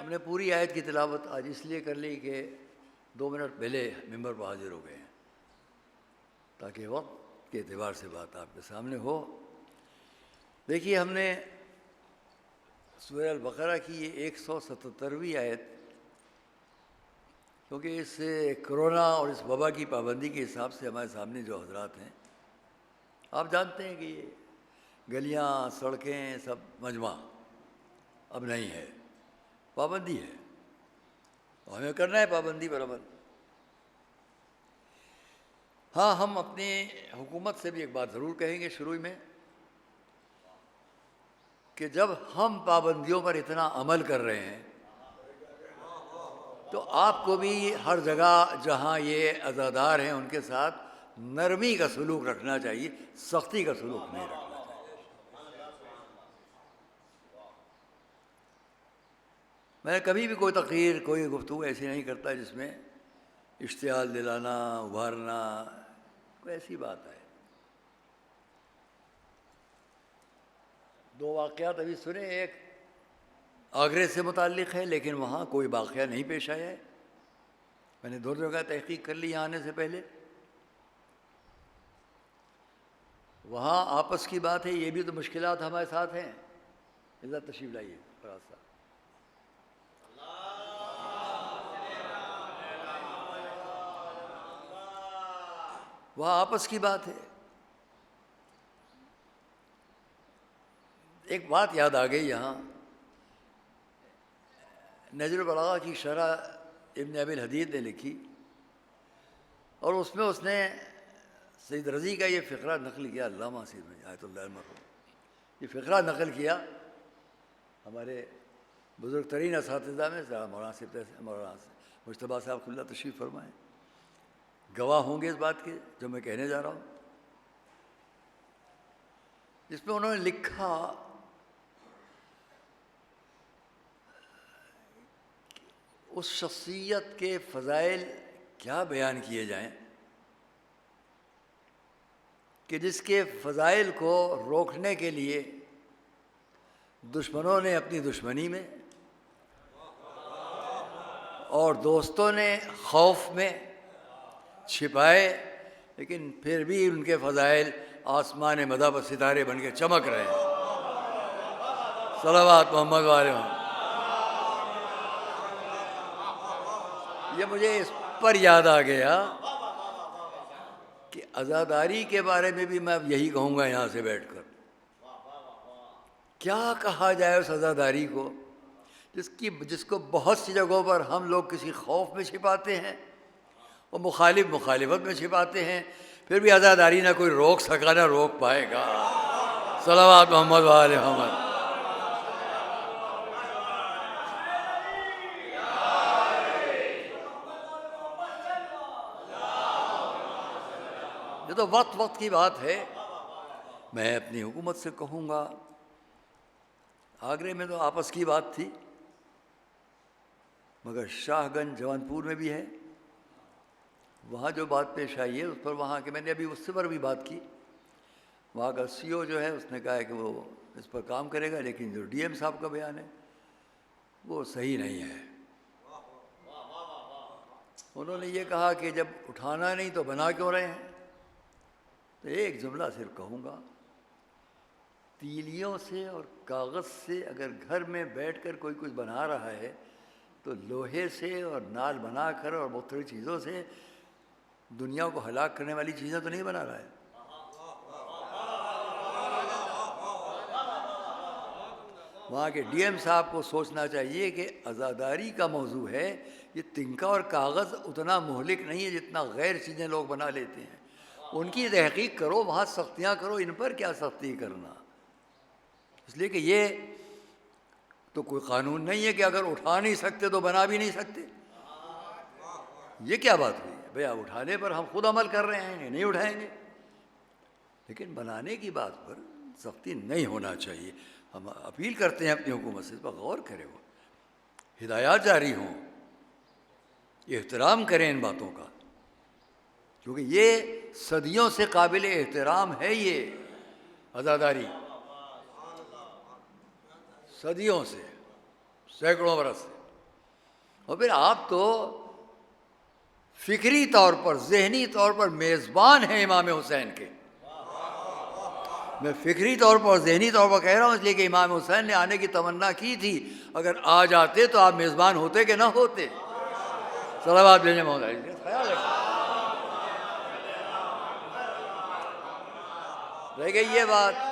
हमने पूरी आयत की तिलावत आज इसलिए कर ली कि 2 मिनट पहले मिंबर पर हाजिर हो गए हैं ताकि वक्त के एतबार से बात आपके सामने हो। देखिए, हमने सूरह अल-बक़रा की ये 177वीं आयत, क्योंकि इस कोरोना और इस वबा की पाबंदी के हिसाब से हमारे सामने जो हजरात हैं, आप जानते हैं कि ये गलियाँ सड़कें सब मजमा अब नहीं है, पाबंदी है और हमें करना है पाबंदी पर अमल। हाँ, हम अपनी हुकूमत से भी एक बात ज़रूर कहेंगे शुरू में कि जब हम पाबंदियों पर इतना अमल कर रहे हैं तो आपको भी हर जगह जहाँ ये अज़ादार हैं उनके साथ नरमी का सलूक रखना चाहिए, सख्ती का सलूक नहीं रखना चाहिए। मैं कभी भी कोई तक़रीर, कोई गुफ्तगू ऐसी नहीं करता जिसमें इश्तियाल दिलाना, उभारना, कोई ऐसी बात है। 2 वाक़यात अभी सुने, एक आगरे से मुताल्लिक़ है लेकिन वहाँ कोई वाक़या नहीं पेश आया है। मैंने दोनों जगह तहक़ीक़ कर ली यहाँ आने से पहले। वहाँ आपस की बात है, ये भी तो मुश्किलात हमारे साथ हैं। इधर तशरीफ़ लाइए थोड़ा सा। वहाँ आपस की बात है। एक बात याद आ गई यहाँ, नज़्रुल बलागा की शरह इब्न अबिल हदीद ने लिखी और उसमें उसने सईद रज़ी का ये फ़िक्रा नक़ल किया, अल्लामा सईद आयतुल्लाह मरहूम, ये फ़िक्रा नक़ल किया हमारे बुज़ुर्ग तरीन असातिज़ा में मौलाना मुज्तबा साहब खुल्ला तशरीफ़ फरमाएँ, गवाह होंगे इस बात के जो मैं कहने जा रहा हूँ। जिसमें उन्होंने लिखा उस शख्सियत के फ़ज़ाइल क्या बयान किए जाएं कि जिसके फ़ज़ाइल को रोकने के लिए दुश्मनों ने अपनी दुश्मनी में और दोस्तों ने खौफ में छिपाए, लेकिन फिर भी उनके फ़ज़ाइल आसमान मदा पर सितारे बन के चमक रहे हैं। सलावत मोहम्मद वाले। ये मुझे इस पर याद आ गया कि अज़ादारी के बारे में भी मैं अब यही कहूँगा यहाँ से बैठकर। क्या कहा जाए उस अज़ादारी को जिसको बहुत सी जगहों पर हम लोग किसी खौफ में छिपाते हैं और मुखालिफत में छिपाते हैं, फिर भी अज़ादारी ना कोई रोक सका ना रोक पाएगा। सलावत मोहम्मद वाले मोहम्मद। ये तो वक्त की बात है। मैं अपनी हुकूमत से कहूँगा, आगरे में तो आपस की बात थी, मगर शाहगंज जवानपुर में भी है। वहाँ जो बात पेश आई है उस पर वहाँ के मैंने अभी उससे पर भी बात की वहाँ का CEO जो है उसने कहा है कि वो इस पर काम करेगा, लेकिन जो DM साहब का बयान है वो सही नहीं है। उन्होंने ये कहा कि जब उठाना नहीं तो बना क्यों रहे हैं। तो एक जुमला सिर्फ कहूँगा, तीलियों से और कागज़ से अगर घर में बैठकर कोई कुछ बना रहा है तो लोहे से और नाल बनाकर और मुख्तलिफ चीज़ों से दुनिया को हलाक करने वाली चीज़ें तो नहीं बना रहा है। वहाँ के DM साहब को सोचना चाहिए कि आज़ादारी का मौजू है, ये तिनका और कागज़ उतना मुहलिक नहीं है जितना गैर चीज़ें लोग बना लेते हैं। उनकी तहकीक करो, वहाँ सख्तियाँ करो, इन पर क्या सख्ती करना। इसलिए कि ये तो कोई कानून नहीं है कि अगर उठा नहीं सकते तो बना भी नहीं सकते। ये क्या बात हुई है भैया, उठाने पर हम खुद अमल कर रहे हैं, नहीं उठाएंगे, लेकिन बनाने की बात पर सख्ती नहीं होना चाहिए। हम अपील करते हैं अपनी हुकूमत से, इस पर गौर करें, वो हिदायत जारी हों, एहतराम करें इन बातों का, क्योंकि ये सदियों से काबिल एहतराम है। ये आज़ादारी सदियों से, सैकड़ों बरस से। और फिर आप तो फिक्री तौर पर, जहनी तौर पर मेज़बान हैं इमाम हुसैन के। मैं फिक्री तौर पर और जहनी तौर पर कह रहा हूँ इसलिए कि इमाम हुसैन ने आने की तमन्ना की थी। अगर आ जाते तो आप मेज़बान होते कि ना होते। सलावत भेजें मौला, ख्याल रह गई ये बात।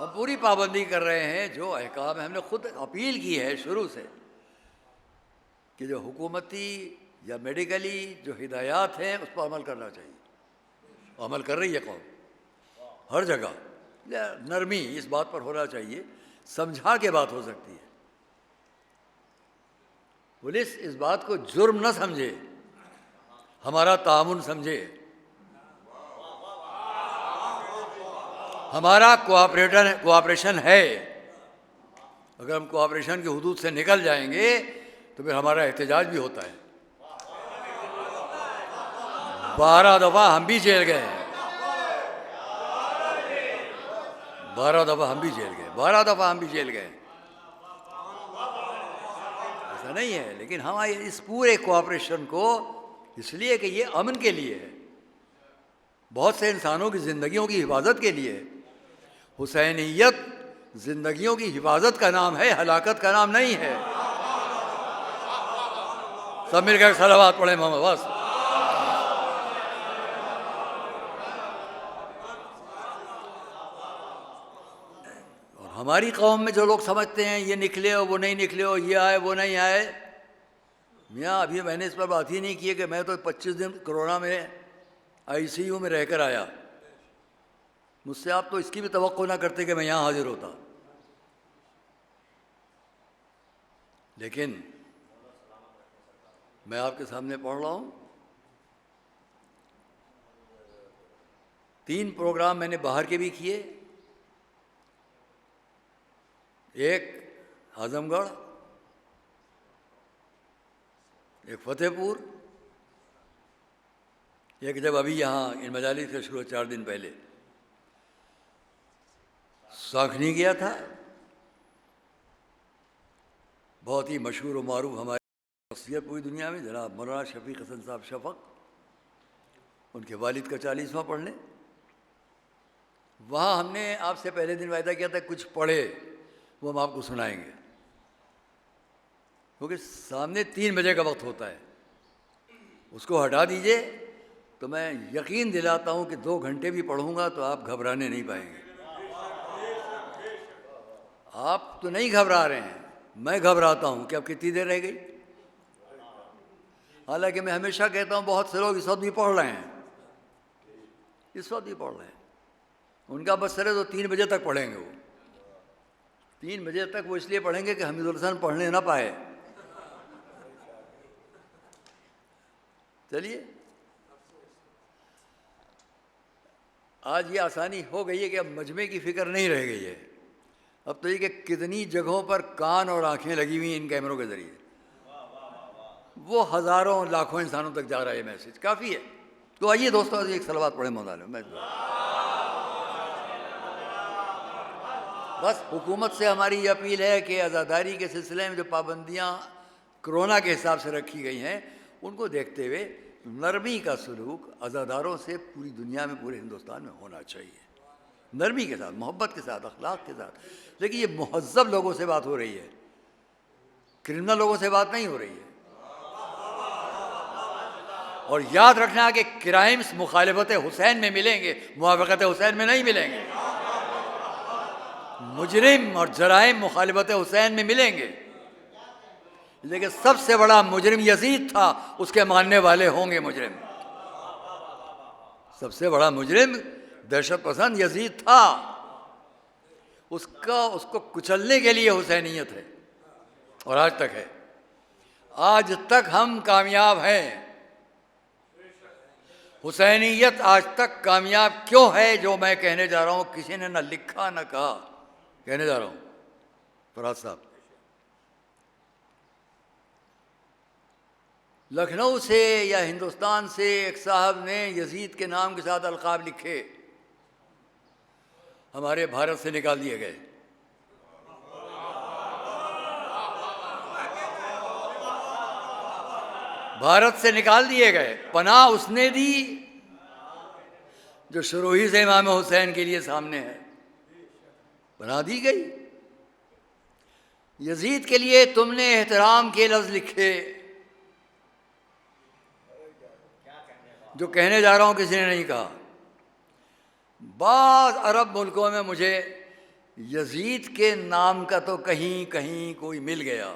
पूरी पाबंदी कर रहे हैं, जो अहकाम है हमने खुद अपील की है शुरू से कि जो हुकूमती या मेडिकली जो हिदायत हैं उस पर अमल करना चाहिए। अमल कर रही है कौम हर जगह। नरमी इस बात पर होना चाहिए, समझा के बात हो सकती है। पुलिस इस बात को जुर्म न समझे, हमारा तामुन समझे, हमारा कोऑपरेशन है। अगर हम कोऑपरेशन की हुदूद से निकल जाएंगे तो फिर हमारा एहतजाज भी होता है। 12 दफ़ा हम भी जेल गए हैं, 12 दफ़ा हम भी जेल गए, 12 दफ़ा हम भी जेल गए। ऐसा नहीं है, लेकिन हम इस पूरे कोऑपरेशन को इसलिए कि ये अमन के लिए है, बहुत से इंसानों की ज़िंदगियों की हिफाजत के लिए है। हुसैनियत ज़िंदगियों की हिफाजत का नाम है, हलाकत का नाम नहीं है। सब मिलकर सलावत पढ़े मोहम्मद बस। और हमारी कौम में जो लोग समझते हैं ये निकले हो वो नहीं निकले हो, ये आए वो नहीं आए, मियाँ अभी मैंने इस पर बात ही नहीं की है कि मैं तो 25 दिन कोरोना में ICU में रहकर आया। मुझसे आप तो इसकी भी तवक्को ना करते कि मैं यहाँ हाजिर होता। लेकिन मैं आपके सामने पढ़ रहा हूँ, 3 प्रोग्राम मैंने बाहर के भी किए, एक आजमगढ़, एक फतेहपुर, एक जब अभी यहाँ इन मजालिस का शुरू 4 दिन पहले साखनी गया था। बहुत ही मशहूर व मारूफ हमारी शख्सियत पूरी दुनिया में जनाब मौलाना शफीक हसन साहब शफक, उनके वालिद का 40वां पढ़ने। वहाँ हमने आपसे पहले दिन वायदा किया था कुछ पढ़े वो हम आपको सुनाएंगे, क्योंकि सामने 3 बजे का वक्त होता है। उसको हटा दीजिए तो मैं यकीन दिलाता हूँ कि 2 घंटे भी पढ़ूंगा तो आप घबराने नहीं पाएंगे। आप तो नहीं घबरा रहे हैं, मैं घबराता हूँ कि अब कितनी देर रह गई। हालांकि मैं हमेशा कहता हूँ बहुत से लोग इस वक्त भी पढ़ रहे हैं, इस वक्त भी पढ़ रहे हैं। उनका बस सर है तो 3 बजे तक पढ़ेंगे। वो 3 बजे तक वो इसलिए पढ़ेंगे कि हमीदुल हसन पढ़ने ना पाए। चलिए, आज ये आसानी हो गई है कि अब मजमे की फ़िक्र नहीं रह गई है। अब तो ये कि कितनी जगहों पर कान और आंखें लगी हुई इन कैमरों के ज़रिए, वो हज़ारों लाखों इंसानों तक जा रहा है मैसेज, काफ़ी है। तो आइए दोस्तों, एक सलावत पढ़े मौलाना मैं बस हुकूमत से हमारी ये अपील है कि आज़ादारी के सिलसिले में जो पाबंदियाँ कोरोना के हिसाब से रखी गई हैं, उनको देखते हुए नरमी का सलूक अज़ादारों से पूरी दुनिया में, पूरे हिंदुस्तान में होना चाहिए, नरमी के साथ, मोहब्बत के साथ, अखलाक के साथ। लेकिन ये मुहज़्ज़ब लोगों से बात हो रही है, क्रिमिनल लोगों से बात नहीं हो रही है। और याद रखना कि क्राइम्स मुखालिफत हुसैन में मिलेंगे, मुवाफ़क़त हुसैन में नहीं मिलेंगे। मुजरिम और जराइम मुखालिफत हुसैन में मिलेंगे, लेकिन सबसे बड़ा मुजरिम यजीद था, उसके मानने वाले होंगे मुजरिम। सबसे बड़ा मुजरिम दहशत पसंद यजीद था, उसको कुचलने के लिए हुसैनियत है और आज तक है। आज तक हम कामयाब हैं। हुसैनियत आज तक कामयाब क्यों है? जो मैं कहने जा रहा हूँ किसी ने ना लिखा ना कहा, कहने जा रहा हूँ। फराज साहब, लखनऊ से या हिंदुस्तान से एक साहब ने यजीद के नाम के साथ अलकाब लिखे, हमारे भारत से निकाल दिए गए। भारत से निकाल दिए गए। पनाह उसने दी जो शुरू ही से इमाम हुसैन के लिए सामने है, पनाह दी गई। यजीद के लिए तुमने एहतराम के लफ्ज़ लिखे, जो कहने जा रहा हूँ किसी ने नहीं कहा। बाद अरब मुल्कों में मुझे यजीद के नाम का तो कहीं कहीं कोई मिल गया,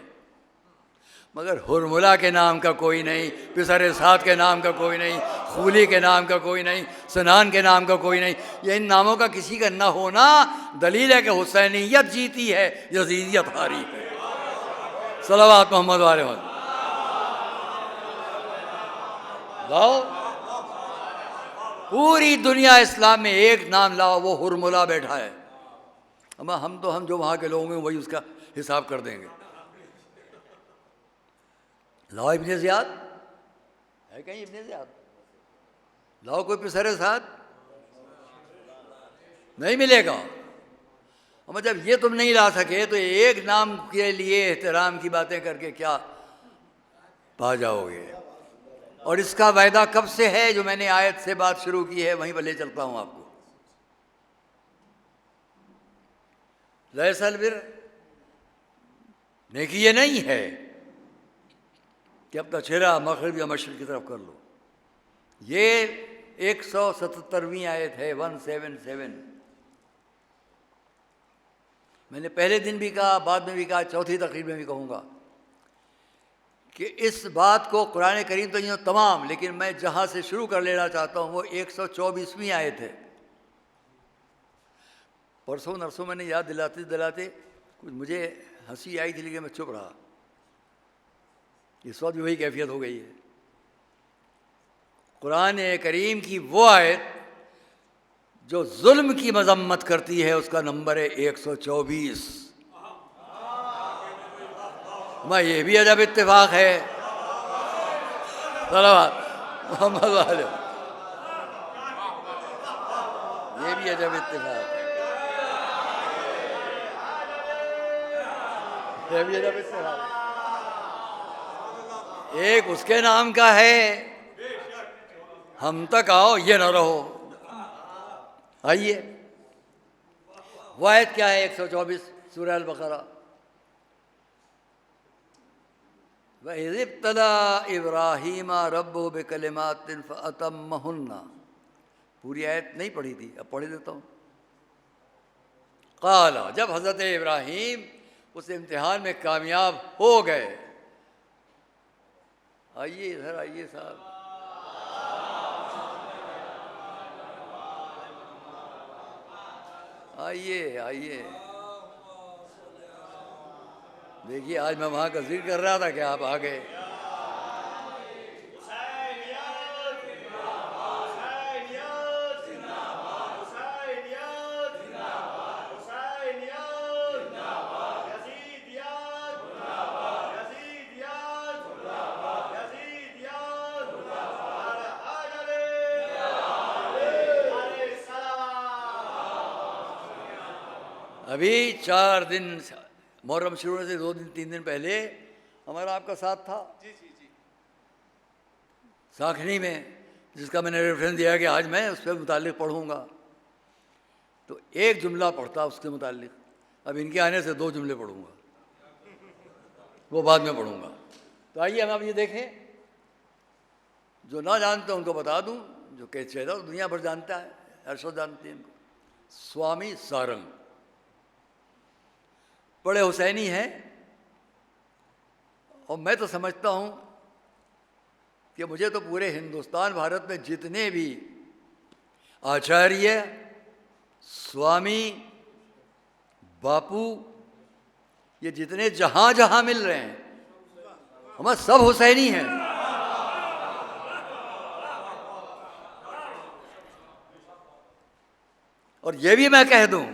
मगर हुरमुला के नाम का कोई नहीं, पिसर साद के नाम का कोई नहीं, खूली के नाम का कोई नहीं, सनान के नाम का कोई नहीं। ये इन नामों का किसी का न होना दलील है कि हुसैनियत जीती है, यजीदियत हारी है। सलावत मोहम्मद वाले लाओ, पूरी दुनिया इस्लाम में एक नाम लाओ, वो हुरमुला बैठा है। हम जो वहाँ के लोग हैं वही उसका हिसाब कर देंगे। लाओ इब्ने ज़ियाद, है कहीं इब्ने ज़ियाद? लाओ कोई पिसर साद, नहीं मिलेगा। और जब ये तुम नहीं ला सके तो एक नाम के लिए एहतराम की बातें करके क्या पा जाओगे? और इसका वायदा कब से है? जो मैंने आयत से बात शुरू की है वहीं पर ले चलता हूँ आपको। लैसल बिर, नेकी ये नहीं है कि अपना चेहरा मगरिब या मशरिक़ की तरफ कर लो। ये 177वीं आयत है, 177। मैंने पहले दिन भी कहा, बाद में भी कहा, चौथी तकरीर में भी कहूँगा कि इस बात को कुरान करीम तो यूँ तमाम, लेकिन मैं जहाँ से शुरू कर लेना चाहता हूँ वो 124वीं आयत है। परसों नरसों मैंने याद दिलाते दिलाते कुछ मुझे हंसी आई थी, लेकिन मैं चुप रहा। इस वक्त भी वही कैफियत हो गई है। कुरान करीम की वो आयत जो जुल्म की मजम्मत करती है, उसका नंबर है 124। मैं ये भी अजब इत्तेफाक है। सलावत मोहम्मद वाले, ये भी अजब इत्तेफाक है, ये भी अजब इत्तेफाक है। एक उसके नाम का है, हम तक आओ ये न रहो। आइए, वो आयत क्या है? 124 सूरह अल-बक़रा। वइज़ इब्तला इब्राहीम रब्बुहु बिकलिमातिन फ़अतम्महुन्ना। पूरी आयत नहीं पढ़ी थी, अब पढ़ देता हूँ। क़ाला, जब हज़रत इब्राहीम उस इम्तिहान में कामयाब हो गए। आइए इधर आइए साहब, आइए आइए। देखिए, आज मैं वहाँ का जिक्र कर रहा था कि आप आ गए। अभी 4 दिन मुहर्रम शुरू होने से 2 दिन 3 दिन पहले हमारा आपका साथ था साखनी में, जिसका मैंने रेफरेंस दिया कि आज मैं उस पर मुतालिक पढ़ूँगा, तो एक जुमला पढ़ता उसके मुतालिक। अब इनके आने से 2 जुमले पढ़ूँगा, वो बाद में पढ़ूँगा। तो आइए हम अब ये देखें, जो ना जानते हैं उनको बता दूं, जो कह चेहरा दुनिया भर जानता है, हर शो जानते हैं इनको। स्वामी सारंग बड़े हुसैनी हैं, और मैं तो समझता हूँ कि मुझे तो पूरे हिंदुस्तान भारत में जितने भी आचार्य, स्वामी, बापू, ये जितने जहाँ जहाँ मिल रहे हैं, हमारे सब हुसैनी हैं। और ये भी मैं कह दूं,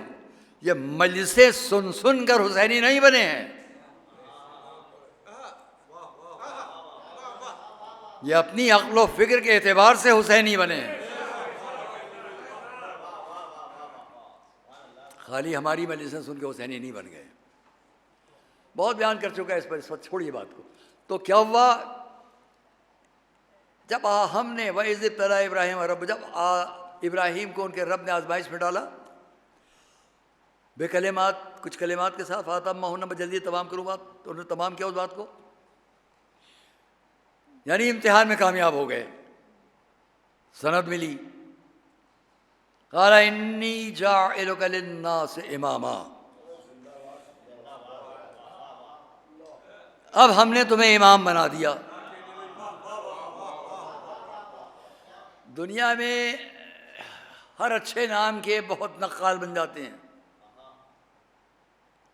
ये मजलिसें सुन सुन कर हुसैनी नहीं बने हैं, ये अपनी अक्ल व फिक्र के एतबार से हुसैनी बने हैं। खाली हमारी मजलिसें सुन के हुसैनी नहीं बन गए। बहुत बयान कर चुका है इस पर, इस वक्त छोड़िए बात को। तो क्या हुआ, जब हमने वइज़ इब्तला इब्राहिम रब, जब इब्राहिम को उनके रब ने आजमाइश में डाला बेकलिमात, कुछ कलिमात के साथ, फातम्मा होना, मैं जल्दी तमाम करूँ बात, तो उन्होंने तमाम किया उस बात को, यानी इम्तिहान में कामयाब हो गए, सनद मिली। क़ाला इन्नी जाइलुका लिन्नास इमामा, अब हमने तुम्हें इमाम बना दिया। दुनिया में हर अच्छे नाम के बहुत नक्काल बन जाते हैं,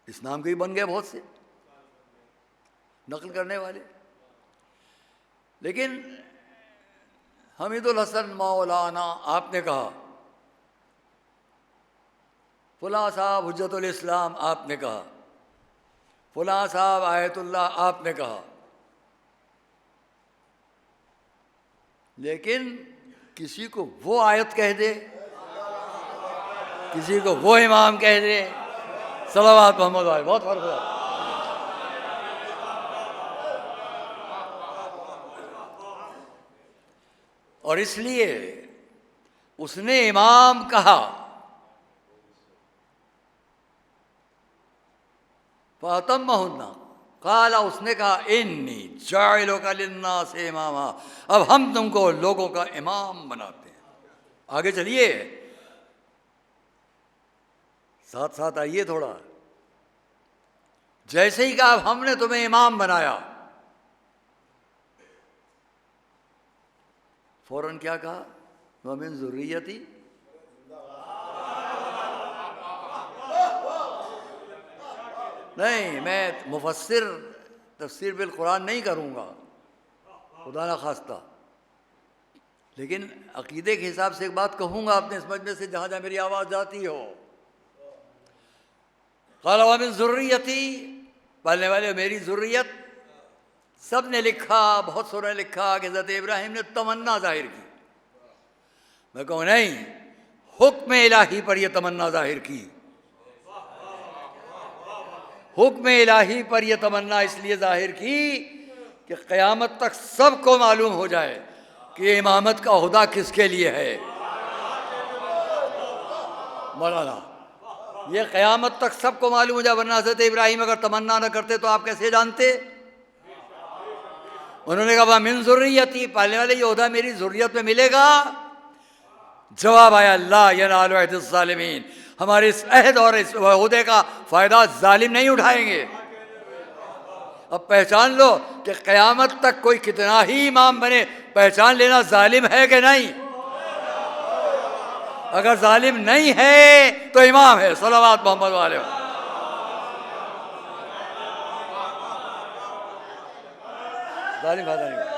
इस नाम के भी बन गए बहुत से नकल करने वाले। लेकिन हमीदुल हसन मौलाना आपने कहा, फुला साहब हुज्जतुल इस्लाम आपने कहा, फुला साहब आयतुल्लाह आपने कहा, लेकिन किसी को वो आयत कह दे, किसी को वो इमाम कह दे, सलावत मोहम्मद वाले, बहुत फर्क है। और इसलिए उसने इमाम कहा, फातम्मा, काला, उसने कहा इन्नी जाइलुका लिन्नास इमामा, अब हम तुमको लोगों का इमाम बनाते हैं। आगे चलिए, साथ साथ आइए थोड़ा। जैसे ही कहा अब हमने तुम्हें इमाम बनाया, फौरन क्या कहा, व मिन ज़ुर्रियती, नहीं, मैं मुफस्सिर तफसीर बिल कुरान नहीं करूँगा, खुदा न खास्ता, लेकिन अकीदे के हिसाब से एक बात कहूँगा अपने समझ में से, जहाँ जहाँ मेरी आवाज़ जाती हो। क़ाला व मिन ज़ुर्रियती, पालने वाले मेरी ज़ुर्रियत। सब ने लिखा, बहुत सो ने लिखा कि हज़रत इब्राहिम ने तमन्ना ज़ाहिर की। मैं कहूँ नहीं, हुक्म इलाही पर यह तमन्ना ज़ाहिर की। हुक्म इलाही पर यह तमन्ना इसलिए ज़ाहिर की कि क़यामत तक सबको मालूम हो जाए कि इमामत का ओहदा किसके लिए है। मौलाना, ये क़यामत तक सबको मालूम हो जाए, वरना हज़रत इब्राहिम अगर तमन्ना न करते तो आप कैसे जानते। उन्होंने कहा मिन ज़ुर्रियती, पालने वाले ये ओहदा मेरी ज़ुर्रियत में मिलेगा। जवाब आया, ला यनालु अहदिज़ ज़ालिमीन, हमारे इस अहद और इस ओहदे का फ़ायदा जालिम नहीं उठाएंगे। अब पहचान लो कि क़यामत तक कोई कितना ही इमाम बने, पहचान लेना जालिम है कि नहीं। अगर जालिम नहीं है तो इमाम है। सलावत मोहम्मद वाले, जालिम फायदा नहीं।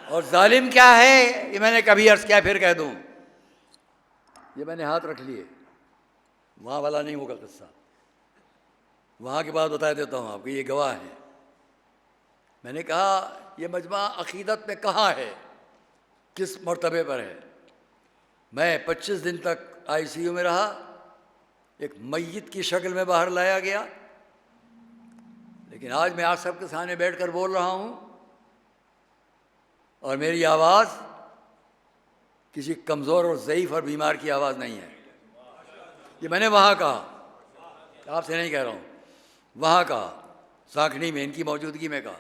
और जालिम क्या है ये मैंने कभी अर्ज़ किया, फिर कह दूं, ये मैंने हाथ रख लिए, वहाँ वाला नहीं होगा किस्सा, वहाँ की बात बता देता हूँ आपको, ये गवाह है। मैंने कहा ये मजमा अक़ीदत में कहाँ है, किस मर्तबे पर है। मैं 25 दिन तक आईसीयू में रहा, एक मैयत की शक्ल में बाहर लाया गया, लेकिन आज मैं आप सबके सामने बैठकर बोल रहा हूँ और मेरी आवाज़ किसी कमज़ोर और ज़ईफ़ और बीमार की आवाज़ नहीं है। ये मैंने वहाँ कहा, आपसे नहीं कह रहा हूँ, वहाँ कहा, सांखनी में इनकी मौजूदगी में कहा।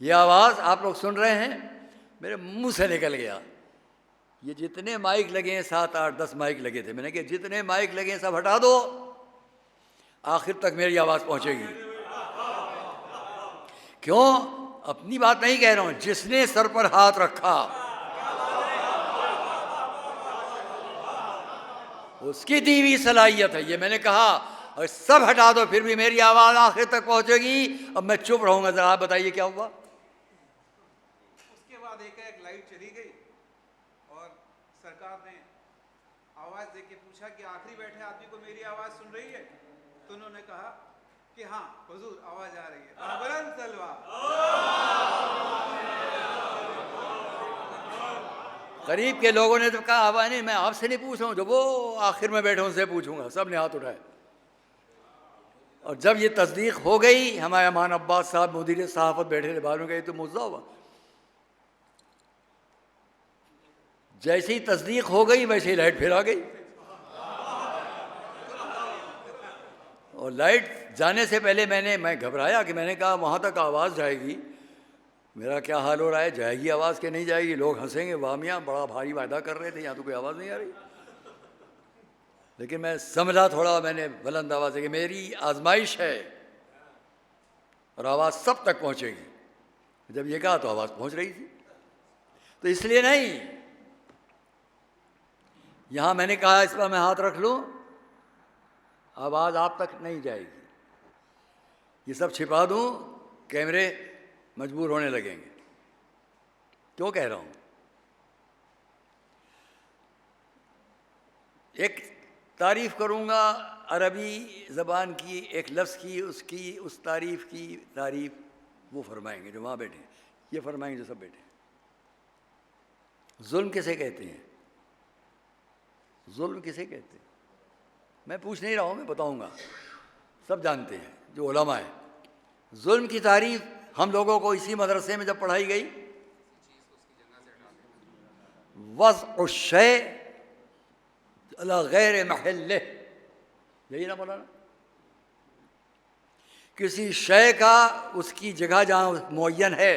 ये आवाज़ आप लोग सुन रहे हैं, मेरे मुंह से निकल गया। ये जितने माइक लगे हैं, 7, 8, 10 माइक लगे थे, मैंने कहा जितने माइक लगे हैं सब हटा दो, आखिर तक मेरी आवाज़ पहुँचेगी। क्यों? अपनी बात नहीं कह रहा हूँ, जिसने सर पर हाथ रखा उसकी दी हुई सलाहियत है। ये मैंने कहा, और सब हटा दो फिर भी मेरी आवाज़ आखिर तक पहुँचेगी। अब मैं चुप रहूँगा। ज़रा आप बताइए क्या हुआ? उसके बाद एक लाइट चली गई और सरकार ने आवाज़ देके पूछा कि आखिरी बैठे आदमी को मेरी आवाज़ सुन रही है? तो उन्होंने कहा कि हाँ हुजूर, आवाज़ आ रही है। बुलंद तलवार। करीब के लोगों ने तो कहा आवाज़ नहीं, मैं आपसे नहीं पूछ रहा हूँ, जो वो आखिर में बैठे उनसे पूछूंगा। सब ने हाथ उठाए। और जब ये तस्दीक हो गई, हमारे अमान अब्बास साहब मुदीर सहाफ़त बैठे थे बाहर में, गए तो मुद्दा हुआ। जैसे ही तस्दीक हो गई वैसे ही लाइट फिर आ गई। और लाइट जाने से पहले मैं घबराया कि मैंने कहा वहाँ तक आवाज़ जाएगी, मेरा क्या हाल हो रहा है, जाएगी आवाज़ के नहीं जाएगी, लोग हंसेंगे, वाह मियाँ बड़ा भारी वायदा कर रहे थे, यहाँ तो कोई आवाज़ नहीं आ रही। लेकिन मैं समझा थोड़ा, मैंने बुलंद आवाज़ है कि मेरी आजमाइश है और आवाज़ सब तक पहुँचेगी। जब ये कहा तो आवाज़ पहुँच रही थी। तो इसलिए नहीं, यहाँ मैंने कहा इस पर मैं हाथ रख लूँ, आवाज़ आप तक नहीं जाएगी। ये सब छिपा दूँ, कैमरे मजबूर होने लगेंगे। क्यों कह रहा हूँ? एक तारीफ़ करूँगा अरबी ज़बान की, एक लफ्ज़ की, उसकी उस तारीफ़ की तारीफ़ वो फरमाएंगे जो वहाँ बैठे हैं, ये फरमाएंगे जो सब बैठे हैं। जुल्म किसे कहते हैं? जुल्म किसे कहते हैं? मैं पूछ नहीं रहा हूँ, मैं बताऊँगा, सब जानते हैं जो उलमा है। जुल्म की तारीफ़ हम लोगों को इसी मदरसे में जब पढ़ाई गई, वज़अ शै अला गैर महल्ले, यही ना बोला ना? किसी शय का उसकी जगह जहाँ मुअय्यन है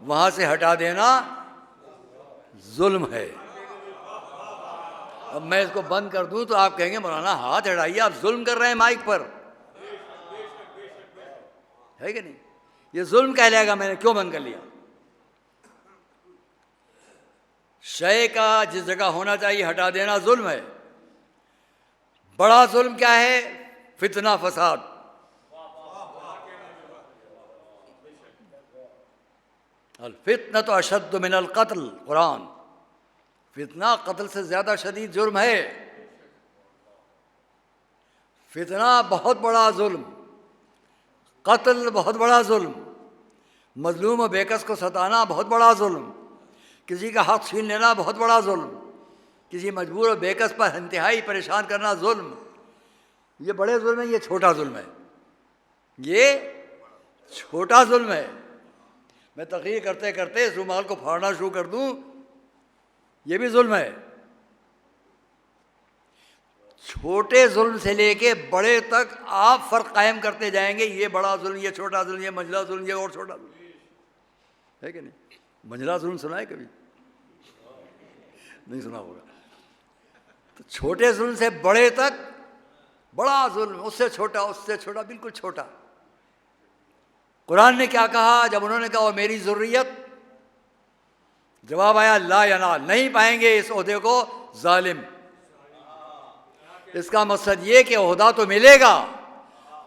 वहाँ से हटा देना जुल्म है। अब मैं इसको बंद कर दूं तो आप कहेंगे मौलाना हाथ हटाइए, आप जुल्म कर रहे हैं माइक पर, है कि नहीं? ये जुल्म कहलाएगा। मैंने क्यों बंद कर लिया? शय का जिस जगह होना चाहिए हटा देना जुल्म है। बड़ा जुल्म क्या है? फितना फसाद। अल फितना तो अशद्द मिनल कत्ल, कुरान। फितना कत्ल से ज़्यादा शदीद जुर्म है। फितना बहुत बड़ा जुल्म, कत्ल बहुत बड़ा जुल्म, मजलूम और बेकस को सताना बहुत बड़ा जुल्म, किसी का हक़ छीन लेना बहुत बड़ा जुल्म, किसी मजबूर और बेकस पर इंतहाई परेशान करना जुल्म। ये बड़े जुल्म है, ये छोटा जुल्म है, ये छोटा जुल्म है। मैं तकरीर करते करते इस रुमाल को फाड़ना शुरू कर दूं, ये भी जुल्म है। छोटे जुल्म से लेके बड़े तक आप फ़र्क कायम करते जाएंगे, ये बड़ा जुल्म, ये छोटा जुल्म, ये मंझला जुल्म, ये और छोटा जुल्म, है कि नहीं? मंझला जुल्म सुना है कभी? नहीं सुना होगा। तो छोटे जुल्म से बड़े तक बड़ा जुल्म, उससे छोटा, बिल्कुल छोटा। कुरान ने क्या कहा जब उन्होंने कहा वो मेरी ज़ुर्रियत? जवाब आया ला यनाल, नहीं पाएंगे इस ओहदे को जालिम। इसका मकसद ये कि ओहदा तो मिलेगा,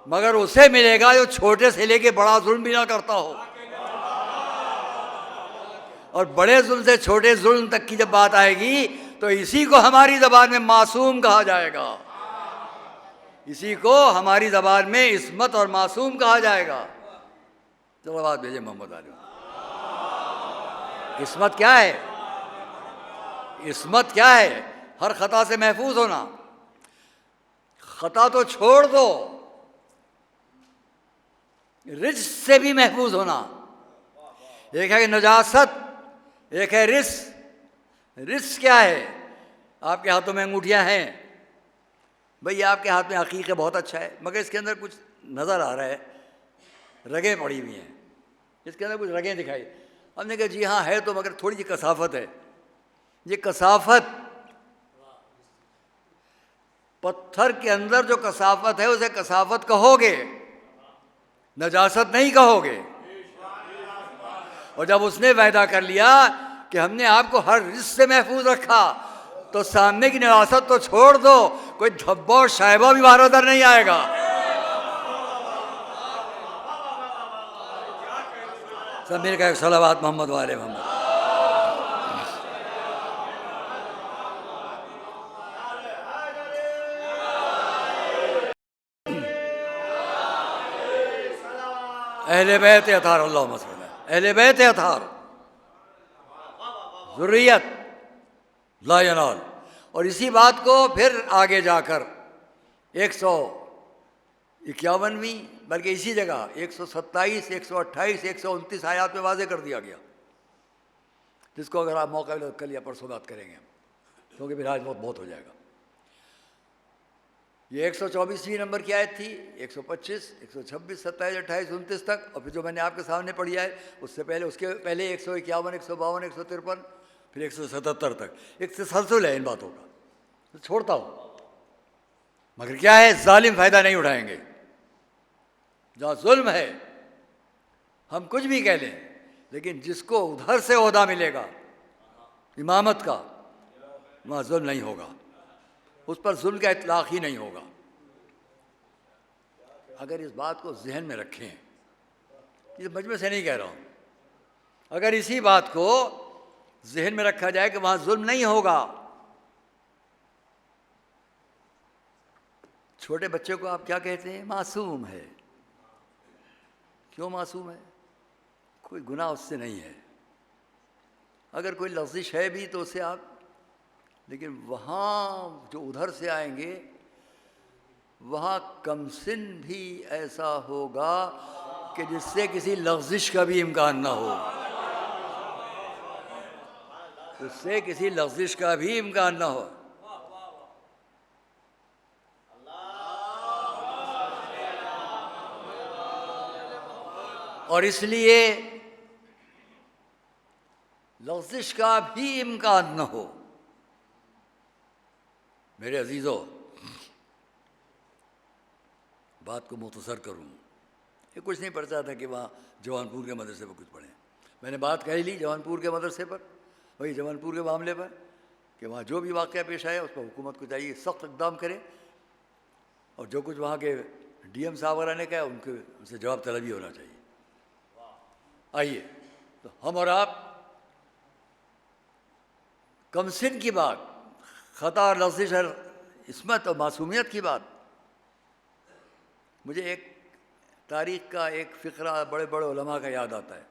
मगर उसे मिलेगा जो छोटे से लेके बड़ा जुल्म भी ना करता हो। और बड़े जुल्म से छोटे जुल्म तक की जब बात आएगी तो इसी को हमारी ज़बान में मासूम कहा जाएगा, इसी को हमारी ज़बान में इस्मत और मासूम कहा जाएगा। चलो बात भेजे मोहम्मद आलम। इस्मत क्या है? इस्मत क्या है? हर खता से महफूज होना। खता तो छोड़ दो, रिज्स से भी महफूज होना। एक है नजासत, एक है रिस। रिस क्या है? आपके हाथों में अंगूठियां हैं, भैया आपके हाथ में अकीक़ बहुत अच्छा है, मगर इसके अंदर कुछ नज़र आ रहा है, रगें पड़ी हुई हैं, इसके अंदर कुछ रगें दिखाई। हमने कहा जी हाँ है तो, मगर थोड़ी सी कसाफत है। ये कसाफत, पत्थर के अंदर जो कसाफत है उसे कसाफत कहोगे, नजासत नहीं कहोगे। और जब उसने वायदा कर लिया कि हमने आपको हर रिस्क से महफूज रखा, तो सामने की नजासत तो छोड़ दो, कोई धब्बा और शायबा भी बाहर उधर नहीं आएगा। सब मेरे का सलावत मोहम्मद वाले मोहम्मद। अहले बैत अतार, अल्लाहुम्मा सल्ली, अहले बैत अतार, ज़ुर्रियत ला यनाल। और इसी बात को फिर आगे जाकर 151वीं, बल्कि इसी जगह 127, 128, 129 आयात में वाज़े कर दिया गया, जिसको अगर आप मौका मिले तो कल या परसों बात करेंगे, क्योंकि फिर आज बहुत हो जाएगा। ये 124वीं नंबर की आयत थी, 125, 126, 27, 28, 29 तक। और फिर जो मैंने आपके सामने पढ़ी है उससे पहले, उसके पहले 151, 152, 153, फिर 177 तक। एक तसलसल है इन बातों का, तो छोड़ता हूँ, मगर क्या है, जालिम फ़ायदा नहीं उठाएंगे। जहाँ जुल्म है हम कुछ भी कह लें, लेकिन जिसको उधर से ओहदा मिलेगा इमामत का, वहाँ जुल्म नहीं होगा, उस पर जुल्म का इतलाक़ ही नहीं होगा। अगर इस बात को जहन में रखें, इस मजमे से नहीं कह रहा हूँ, अगर इसी बात को जहन में रखा जाए कि वहाँ जुल्म नहीं होगा। छोटे बच्चे को आप क्या कहते हैं? मासूम है। क्यों मासूम है? कोई गुनाह उससे नहीं है। अगर कोई लफ्ज़िश है भी तो उसे आप, लेकिन वहाँ जो उधर से आएंगे वहाँ कमसिन भी ऐसा होगा कि जिससे किसी लफ्ज़िश का भी इम्कान ना हो, उससे किसी लफ्ज़िश का भी इम्कान ना हो। और इसलिए लफ्ज़िश का भी इम्कान न हो। मेरे अजीज़ों, बात को मुख्तसर करूँ, ये कुछ नहीं पड़ता था कि वहाँ जवानपुर के मदरसे पर कुछ पढ़ें। मैंने बात कह ली जवानपुर के मदरसे पर, वही जवानपुर के मामले पर, कि वहाँ जो भी वाक़या पेश आया उस पर हुकूमत को चाहिए सख्त इक़दाम करे, और जो कुछ वहाँ के DM साहब वगैरह ने कहा उनसे जवाब तलबी होना चाहिए। आइए, तो हम और आप कमसिन की बात, ख़ता, लफ्ज़िश, इस्मत और मासूमियत की बात, मुझे एक तारीख़ का एक फ़िक्रा बड़े बड़े उलमा का याद आता है।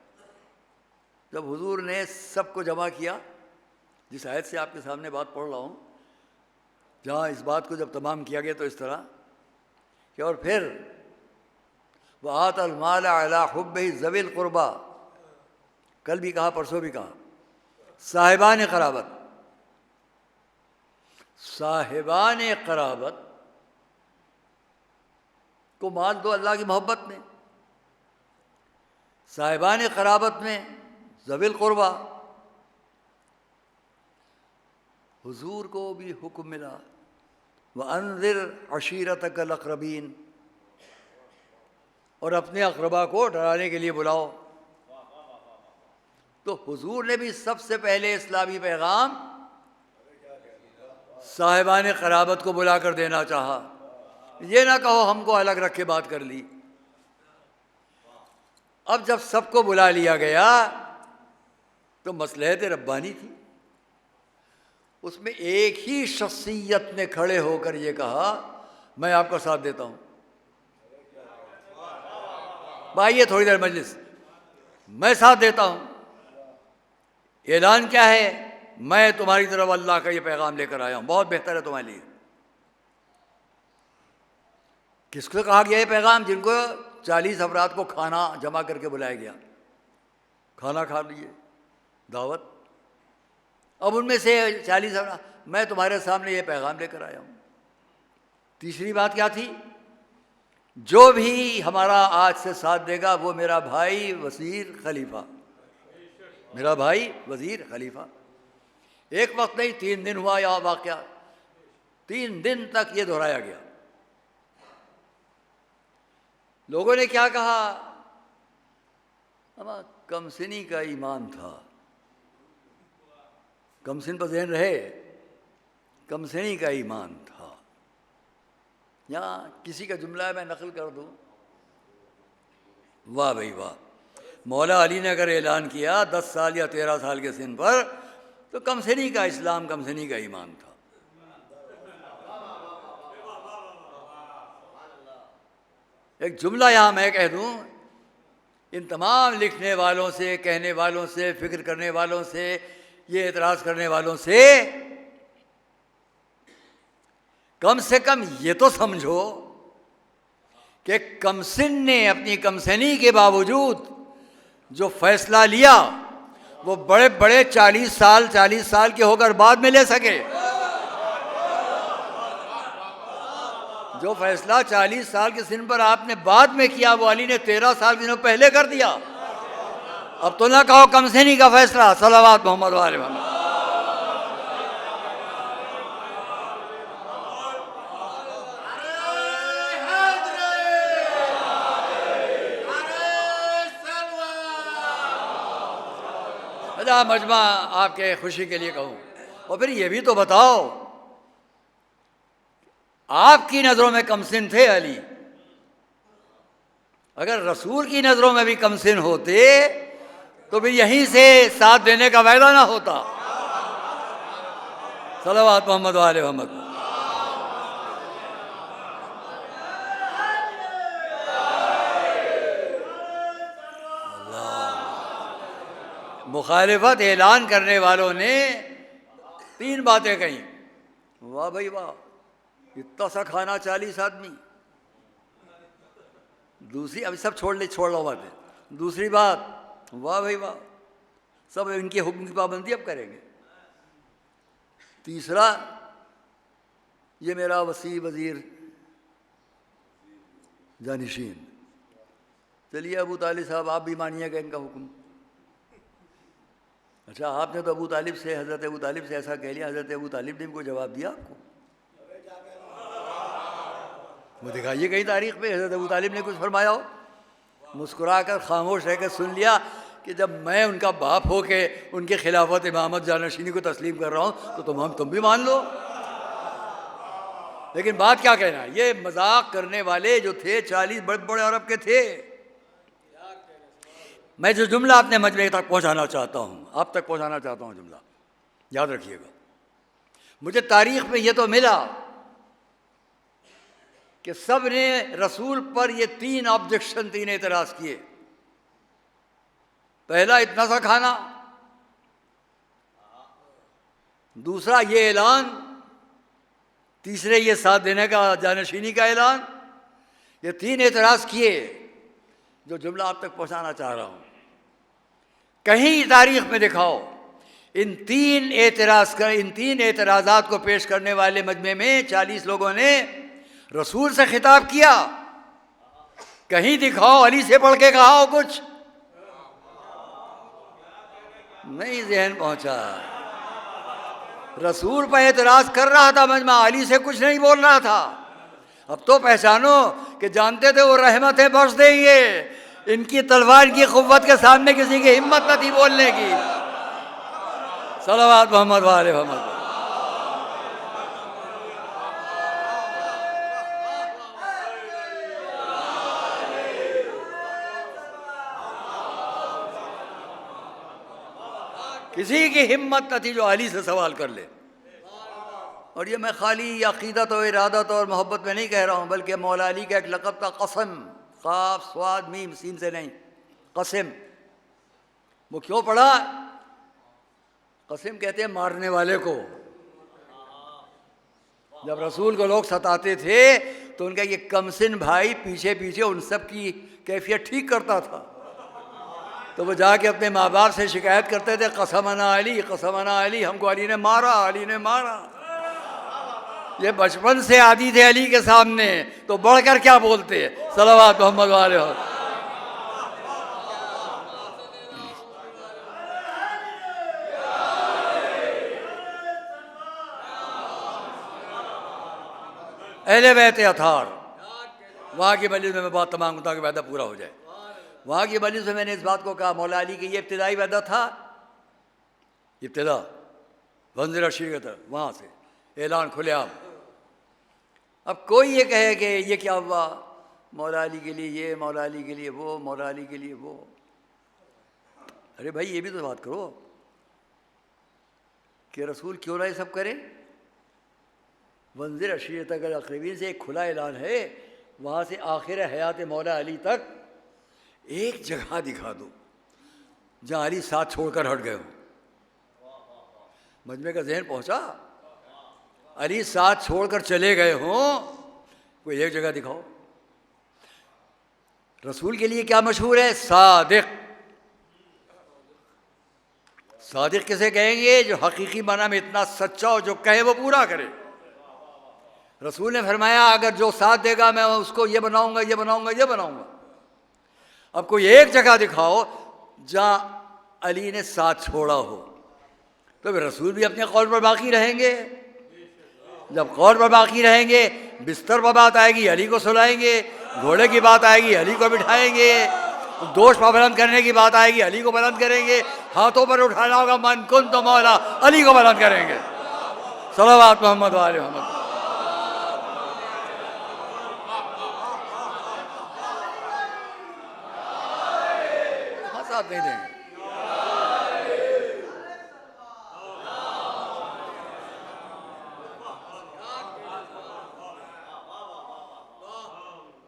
जब हुजूर ने सबको जमा किया, जिस आयत से आपके सामने बात पढ़ रहा हूँ, जहाँ इस बात को जब तमाम किया गया तो इस तरह कि और फिर व आतल माल अला हुब्बिही ज़विल क़ुरबा, कल भी कहा परसों भी कहा, साहिबान क़राबत, साहिबान क़राबत को माल दो अल्लाह की मोहब्बत में, साहिबान क़राबत में ज़विल क़ुरबा। हुजूर को भी हुक्म मिला व अंज़िर अशीरतकल अक़रबीन, और अपने अक़रबा को डराने के लिए बुलाओ। तो हुजूर ने भी सबसे पहले इस्लामी पैगाम साहिबान क़राबत को बुला कर देना चाहा। ये ना कहो हमको अलग रख के बात कर ली। अब जब सबको बुला लिया गया तो मसलहत रब्बानी थी, उसमें एक ही शख्सियत ने खड़े होकर ये कहा मैं आपका साथ देता हूँ। भाई थोड़ी देर मजलिस, मैं साथ देता हूँ। ऐलान क्या है? मैं तुम्हारी तरफ अल्लाह का ये पैगाम लेकर आया हूँ, बहुत बेहतर है तुम्हारे लिए। किसको कहा गया ये पैगाम? जिनको 40 अफराद को खाना जमा करके बुलाया गया, खाना खा लिए, दावत। अब उनमें से 40 अफराद, मैं तुम्हारे सामने ये पैगाम लेकर आया हूँ। तीसरी बात क्या थी? जो भी हमारा आज से साथ देगा वो मेरा भाई वज़ीर खलीफा, मेरा भाई वज़ीर खलीफा। एक वक्त नहीं, 3 दिन हुआ यह वाक़या, 3 दिन तक ये दोहराया गया। लोगों ने क्या कहा? हमारा कमसिनी का ईमान था। कमसिन पर ज़हन रहे, कमसिनी का ईमान था। यहाँ किसी का जुमला मैं नकल कर दूँ, वाह भाई वाह, मौला अली ने अगर ऐलान किया 10 साल या 13 साल के सिन पर, तो कमसिनी का इस्लाम, कमसिनी का ईमान था। एक जुमला यहाँ मैं कह दूँ, इन तमाम लिखने वालों से, कहने वालों से, फिक्र करने वालों से, ये एतराज़ करने वालों से कम ये तो समझो कि कमसिन ने अपनी कमसिनी के बावजूद जो फैसला लिया वो बड़े बड़े 40 साल के होकर बाद में ले सके। जो फैसला 40 साल के सिन पर आपने बाद में किया, वो अली ने 13 साल के दिनों पहले कर दिया। अब तो ना कहो कमसिनी का फैसला, सलावत मोहम्मद वाले मोहम्मद। मजमा आपके खुशी के लिए कहूँ। और फिर ये भी तो बताओ, आपकी नज़रों में कमसिन थे अली, अगर रसूल की नज़रों में भी कमसिन होते तो फिर यहीं से साथ देने का वायदा ना होता। सलावत मोहम्मद वाले मोहम्मद। मुखालिफत ऐलान करने वालों ने 3 बातें कही। वाह भाई वाह, इतना सा खाना 40 आदमी। दूसरी, अभी सब छोड़ लो बातें। दूसरी बात, वाह भाई वाह, सब इनके हुक्म की पाबंदी अब करेंगे। तीसरा, ये मेरा वसी वज़ीर जानिशीन। चलिए अबू तालिब साहब, आप भी मानिएगा इनका हुक्म। अच्छा, आपने तो अबू तालिब से, हज़रत अबू तालिब से ऐसा कह लिया, हज़रत अबू तालिब ने इनको जवाब दिया आपको? वो दिखाइए कहीं तारीख़ पे हज़रत अबू तालिब ने कुछ फरमाया हो? मुस्कुरा कर खामोश रह कर सुन लिया कि जब मैं उनका बाप हो के उनके खिलाफत इमामत जानशीनी को तस्लीम कर रहा हूँ तो तुम भी मान लो। लेकिन बात क्या कहना है, ये मजाक करने वाले जो थे 40 बड़े बड़े अरब के थे। मैं जो जुमला अपने मजमे तक पहुँचाना चाहता हूँ, आप तक पहुँचाना चाहता हूँ जुमला, याद रखिएगा। मुझे तारीख़ में ये तो मिला कि सब ने रसूल पर ये 3 ऑब्जेक्शन, 3 एतराज़ किए। पहला, इतना सा खाना। दूसरा, ये ऐलान। तीसरे, ये साथ देने का, जानशीनी का ऐलान। ये 3 एतराज़ किए जो जुमला आप तक पहुंचाना चाह रहा हूं। कहीं तारीख़ में दिखाओ इन 3 एतराज़ात को पेश करने वाले मजमे में 40 लोगों ने रसूल से खिताब किया। कहीं दिखाओ, अली से पढ़ के कहा हो कुछ? नहीं ज़हन पहुंचा। रसूल पर एतराज़ कर रहा था मजमा, अली से कुछ नहीं बोल रहा था। अब तो पहचानो कि जानते थे वो रहमतें बख्श देंगे। इनकी तलवार की क़ुव्वत के सामने किसी की हिम्मत न थी बोलने की। सलावत मोहम्मद वाले मोहम्मद। किसी की हिम्मत न थी जो अली से सवाल कर ले। और ये मैं खाली अक़ीदत और इरादत और मोहब्बत में नहीं कह रहा हूँ, बल्कि मौला अली का एक लक़ब था कसम, क़ाफ़ स्वाद मीम सीन से नहीं, कसम। वो क्यों पढ़ा? कस्म कहते हैं मारने वाले को। जब रसूल को लोग सताते थे तो उनका ये कमसिन भाई पीछे पीछे उन सब की कैफियत ठीक करता था। तो वो जाके अपने माँ बाप से शिकायत करते थे, कसमना अली, हमको अली ने मारा, अली ने मारा। ये बचपन से आदी थे अली के सामने, तो बढ़कर क्या बोलते, सलावत मोहम्मद वाले हो। अहले बैत अथार, वहाँ की मजलिस में मैं बात तमाम हूँ ताकि वादा पूरा हो जाए। वहाँ की मजलिस में मैंने इस बात को कहा, मौला अली की ये इब्तिदाई वादा था, इब्तिदा वंज़िर अशीरत, वहाँ से ऐलान खुलेआम। अब कोई ये कहे कि ये क्या हुआ, मौला अली के लिए ये, मौला अली के लिए वो, मौला अली के लिए वो। अरे भाई ये भी तो बात करो कि रसूल क्यों ना ये सब करें। वंज़िर अशीरत अगर अक़रबीन से एक खुला ऐलान है, वहाँ से आखिर हयात मौला अली तक एक जगह दिखा दो जहाँ अली साथ छोड़कर हट गए हो। मजमे का जहन पहुँचा, अली साथ छोड़कर चले गए हों, कोई एक जगह दिखाओ। रसूल के लिए क्या मशहूर है, सादिक। सादिक किसे कहेंगे, जो हकीकी माना में इतना सच्चा हो, जो कहे वो पूरा करे। रसूल ने फरमाया अगर जो साथ देगा मैं उसको ये बनाऊंगा, ये बनाऊंगा, ये बनाऊंगा। अब कोई एक जगह दिखाओ जहाँ अली ने साथ छोड़ा हो, तो फिर रसूल भी अपने कौल पर बाकी रहेंगे। जब कौल पर बाकी रहेंगे, बिस्तर पर बात आएगी अली को सुलाएंगे, घोड़े की बात आएगी अली को बिठाएंगे, दोष पर बुलंद करने की बात आएगी अली को बुलंद करेंगे, हाथों पर उठाना होगा मन कुन तो मौला, अली को बुलंद करेंगे। सलावत मोहम्मद वाले मोहम्मद। नहीं देंगे।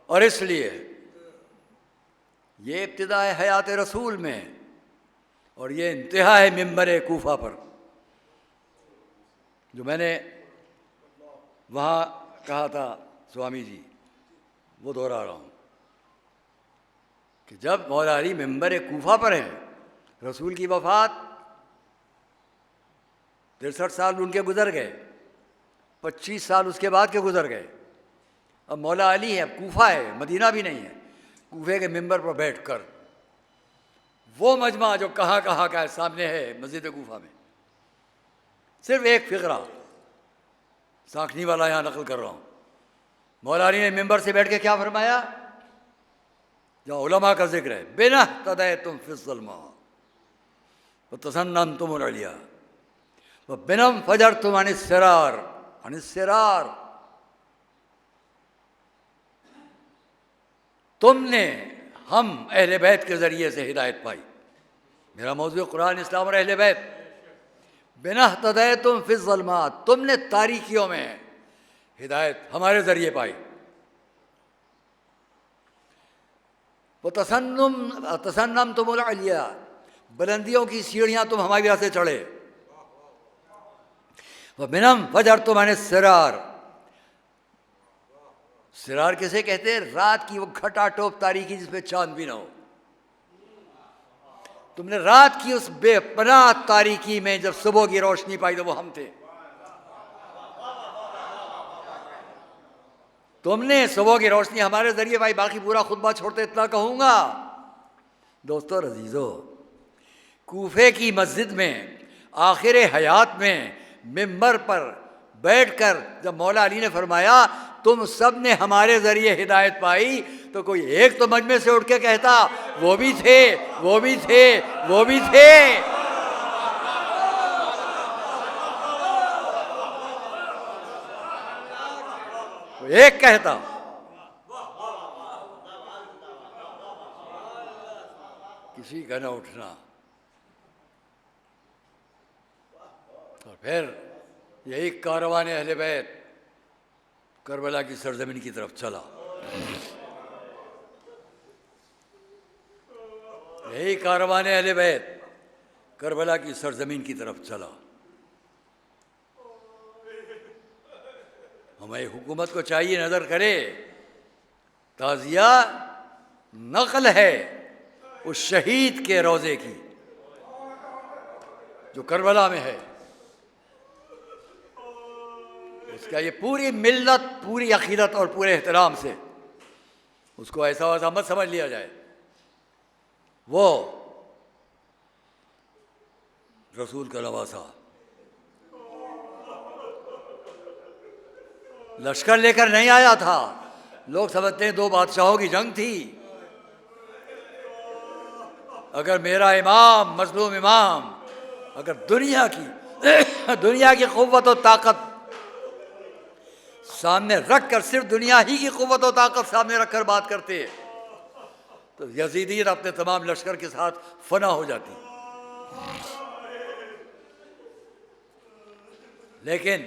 और इसलिए ये इब्तिदा है हयात रसूल में, और ये इंतहा है मिंबर कूफा पर। जो मैंने वहाँ कहा था स्वामी जी, वो दोहरा रहा हूँ कि जब मौला अली मिंबर कूफा पर हैं, रसूल की वफ़ात 63 साल उनके गुजर गए, 25 साल उसके बाद के गुजर गए। अब मौला अली है, कूफा है, मदीना भी नहीं है, कूफे के मिंबर पर बैठकर वो मजमा जो कहाँ कहाँ का है, सामने है मस्जिद कूफा में। सिर्फ एक फ़िक्रा साखनी वाला यहाँ नकल कर रहा हूँ। मौला अली ने मिंबर से बैठ के क्या फरमाया, जहाँ उलमा का जिक्र है, बिना तदय तुम फिज़्ज़ल्मा व तसन्नम तुम अलिया व बिनम फजर तुम अनिस्सरार। तुमने हम अहले बैत के ज़रिए से हिदायत पाई। मेरा मौज़ू कुरान, इस्लाम और अहले बैत। बिना तदय तुम फिज़्ज़ल्मा, तुमने तारीकियों में हिदायत हमारे ज़रिए पाई। वो तसन्नम तुम अलिया, बुलंदियों की सीढ़ियाँ तुम हमारी वजह से चढ़े। वह बिनम फजर तुम अनिस्सरार, सिरार किसे कहते हैं, रात की वो खटाटोप तारीकी जिसमें चांद भी ना हो। तुमने रात की उस बेपनाह तारीकी में जब सुबह की रोशनी पाई तो वो हम थे। तुमने सुबह की रोशनी हमारे जरिए भाई, बाकी पूरा खुतबा छोड़ते इतना कहूँगा। दोस्तों अजीज़ों, कूफे की मस्जिद में आखिर हयात में मिंबर पर बैठकर जब मौला अली ने फरमाया तुम सब ने हमारे ज़रिए हिदायत पाई, तो कोई एक तो मजमे से उठ के कहता वो भी थे, वो भी थे, वो भी थे। एक कहता किसी का न उठना। और फिर यही कारवान अहले बैत करबला की सरजमीन की तरफ चला। यही कारवान अहले बैत करबला की सरजमीन की तरफ चला। हमें हुकूमत को चाहिए नज़र करे, ताज़िया नकल है उस शहीद के रोज़े की जो करबला में है। उसका ये पूरी मिल्लत, पूरी अक़ीदत और पूरे एहतराम से उसको ऐसा वैसा मत समझ लिया जाए। वो रसूल का नवासा लश्कर लेकर नहीं आया था। लोग समझते हैं दो बादशाहों की जंग थी। अगर मेरा इमाम, मजलूम इमाम, अगर दुनिया की क़ुव्वत और ताकत सामने रख कर, सिर्फ दुनिया ही की क़ुव्वत और ताकत सामने रख कर बात करते तो यजीदियत अपने तमाम लश्कर के साथ फना हो जाती। लेकिन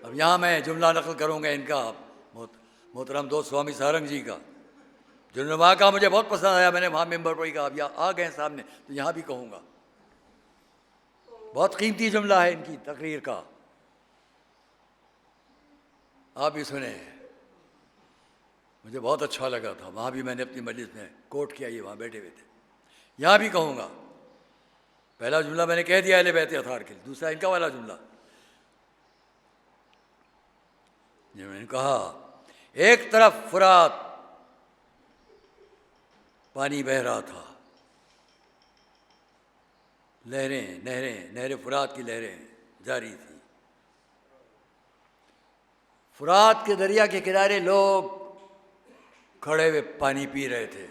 अब यहाँ मैं जुमला नकल करूँगा इनका, मोहतरम दोस्त स्वामी सारंग जी का, जिन्होंने वहाँ का मुझे बहुत पसंद आया। मैंने वहाँ मेंबर पर कहा, अब यहाँ आ गए सामने तो यहाँ भी कहूँगा। बहुत कीमती जुमला है इनकी तकरीर का, आप भी सुने। मुझे बहुत अच्छा लगा था, वहाँ भी मैंने अपनी मजलिस में कोट किया, ये वहाँ बैठे हुए थे। यहाँ भी कहूँगा। पहला जुमला मैंने कह दिया अहले बैत अताहर के लिए, दूसरा इनका वाला जुमला जिन्होंने कहा, एक तरफ फुरात पानी बह रहा था, नहरें फुरात की लहरें जारी थी। फुरात के दरिया के किनारे लोग खड़े हुए पानी पी रहे थे,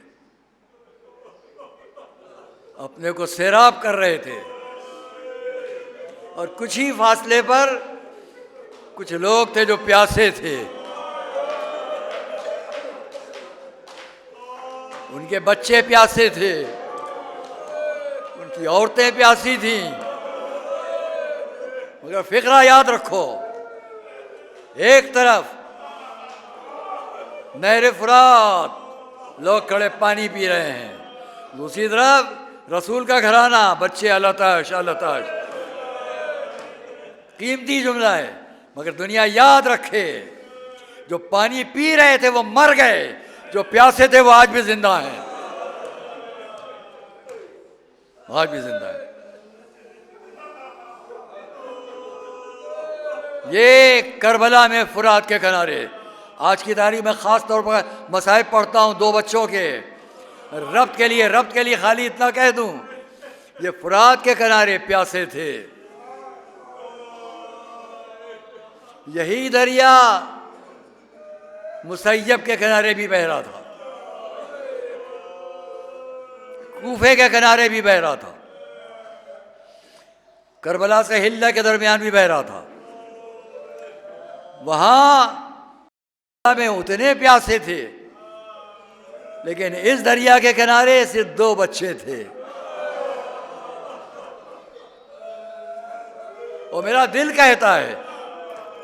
अपने को सैराब कर रहे थे। और कुछ ही फासले पर कुछ लोग थे जो प्यासे थे। उनके बच्चे प्यासे थे, उनकी औरतें प्यासी थीं। मगर फिक्रा याद रखो, एक तरफ नहर फुरात लोग खड़े पानी पी रहे हैं, दूसरी तरफ रसूल का घराना, बच्चे अलताश अलताश। कीमती जुमला है, मगर दुनिया याद रखे, जो पानी पी रहे थे वो मर गए, जो प्यासे थे वो आज भी जिंदा हैं, आज भी जिंदा है। ये करबला में फुरात के किनारे, आज की तारीख में ख़ास तौर पर मसाइब पढ़ता हूँ दो बच्चों के, रब्त के लिए खाली इतना कह दूँ, ये फुरात के किनारे प्यासे थे। यही दरिया मुसैयब के किनारे भी बह रहा था, कूफे के किनारे भी बह रहा था, करबला से हिल्ला के दरमियान भी बह रहा था। वहां में उतने प्यासे थे, लेकिन इस दरिया के किनारे सिर्फ दो बच्चे थे। और मेरा दिल कहता है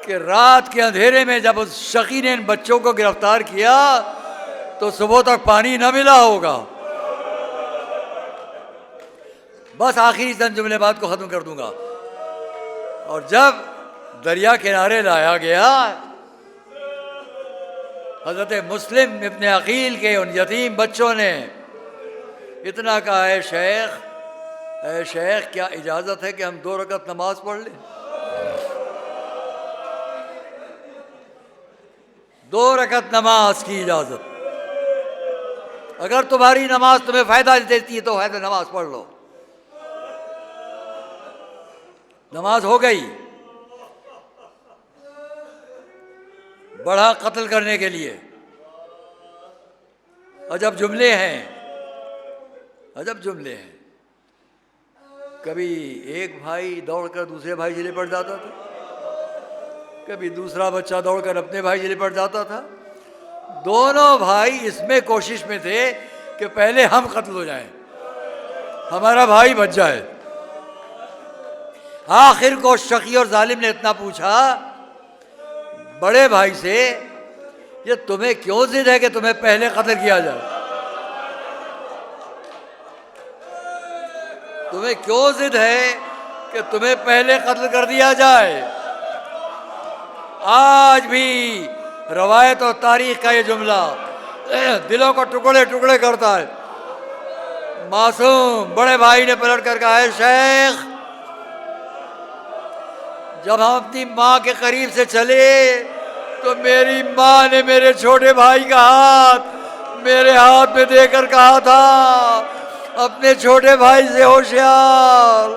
कि रात के अंधेरे में जब उस शकी ने इन बच्चों को गिरफ्तार किया तो सुबह तक पानी न मिला होगा। बस आखिरी चंद जुमले बात को ख़त्म कर दूंगा। और जब दरिया किनारे लाया गया, हज़रत मुस्लिम इब्न अकील के उन यतीम बच्चों ने इतना कहा, ऐ शेख क्या इजाज़त है कि हम 2 रकअत नमाज पढ़ लें? 2 रकअत नमाज की इजाज़त। अगर तुम्हारी नमाज तुम्हें फ़ायदा देती है तो है तो नमाज पढ़ लो। नमाज हो गई। बढ़ा कत्ल करने के लिए। अजब जुमले हैं, अजब जुमले हैं। कभी एक भाई दौड़कर दूसरे भाई से लिपट जाता था, कभी दूसरा बच्चा दौड़कर अपने भाई से लिपट जाता था। दोनों भाई इसमें कोशिश में थे कि पहले हम कत्ल हो जाएं, हमारा भाई बच जाए। आखिर को शकी और जालिम ने इतना पूछा बड़े भाई से, ये तुम्हें क्यों जिद है कि तुम्हें पहले कत्ल किया जाए? तुम्हें क्यों जिद है कि तुम्हें पहले कत्ल कर दिया जाए? आज भी रवायत और तारीख का ये जुमला दिलों को टुकड़े टुकड़े करता है। मासूम बड़े भाई ने पलट कर कहा है, शेख जब हम अपनी माँ के करीब से चले तो मेरी माँ ने मेरे छोटे भाई का हाथ मेरे हाथ में देकर कहा था, अपने छोटे भाई से होशियार।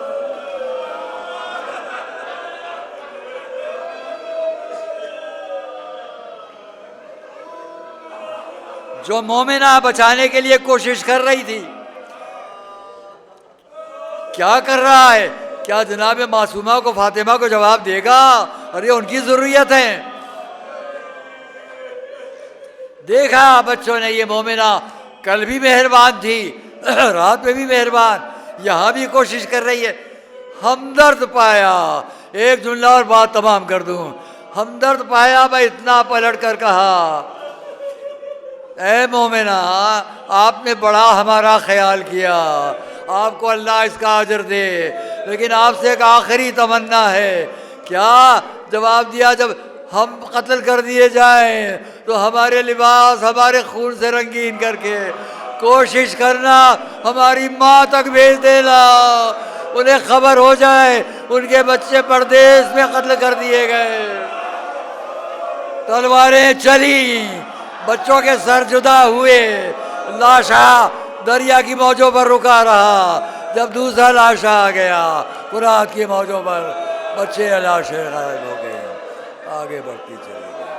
जो मोमिना बचाने के लिए कोशिश कर रही थी, क्या कर रहा है? क्या जनाब मासूमा को, फातिमा को जवाब देगा? अरे उनकी जरूरत है। देखा बच्चों ने, ये मोमिना कल भी मेहरबान थी, रात में भी मेहरबान, यहां भी कोशिश कर रही है। हमदर्द पाया, एक जुमला और बात तमाम कर दूं। हमदर्द पाया, मैं इतना पलट कर कहा, ऐ मोमिना आपने बड़ा हमारा ख्याल किया, आपको अल्लाह इसका अजर दे, लेकिन आपसे एक आखिरी तमन्ना है। क्या जवाब दिया? जब हम कत्ल कर दिए जाएं तो हमारे लिबास हमारे खून से रंगीन करके कोशिश करना हमारी माँ तक भेज देना, उन्हें खबर हो जाए उनके बच्चे परदेश में कत्ल कर दिए गए। तलवारें चली, बच्चों के सर जुदा हुए, लाशा दरिया की मौजों पर रुका रहा। जब दूसरा लाशा आ गया, फुरात की मौजों पर बच्चे लाशें गायब हो गए, आगे बढ़ती चली गई।